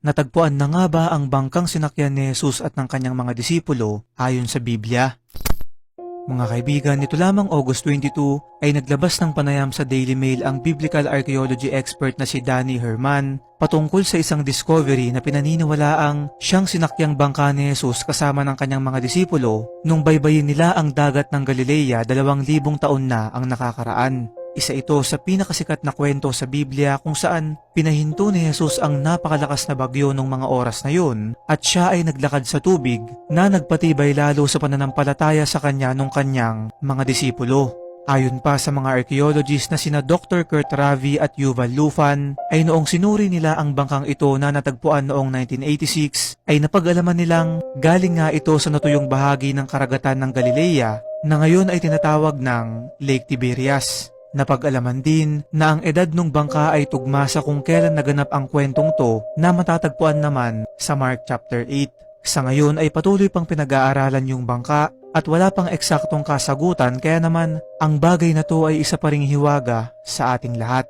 Natagpuan na nga ba ang bangkang sinakyan ni Jesus at ng kanyang mga disipulo ayon sa Biblia? Mga kaibigan, nito lamang August 22 ay naglabas ng panayam sa Daily Mail ang biblical archaeology expert na si Danny Herman patungkol sa isang discovery na pinaniniwalaang siyang sinakyang bangka ni Jesus kasama ng kanyang mga disipulo nung baybayin nila ang dagat ng Galilea 2,000 taon na ang nakakaraan. Isa ito sa pinakasikat na kwento sa Biblia kung saan pinahinto ni Jesus ang napakalakas na bagyo ng mga oras na yun at siya ay naglakad sa tubig na nagpatibay lalo sa pananampalataya sa kanya nung kanyang mga disipulo. Ayon pa sa mga archaeologists na sina Dr. Kurt Ravi at Yuval Lufan ay noong sinuri nila ang bangkang ito na natagpuan noong 1986 ay napag-alaman nilang galing nga ito sa natuyong bahagi ng karagatan ng Galilea na ngayon ay tinatawag ng Lake Tiberias. Napag-alaman din na ang edad ng bangka ay tugma sa kung kailan naganap ang kwentong to na matatagpuan naman sa Mark chapter 8. Sa ngayon ay patuloy pang pinag-aaralan yung bangka at wala pang eksaktong kasagutan kaya naman ang bagay na to ay isa pa ring hiwaga sa ating lahat.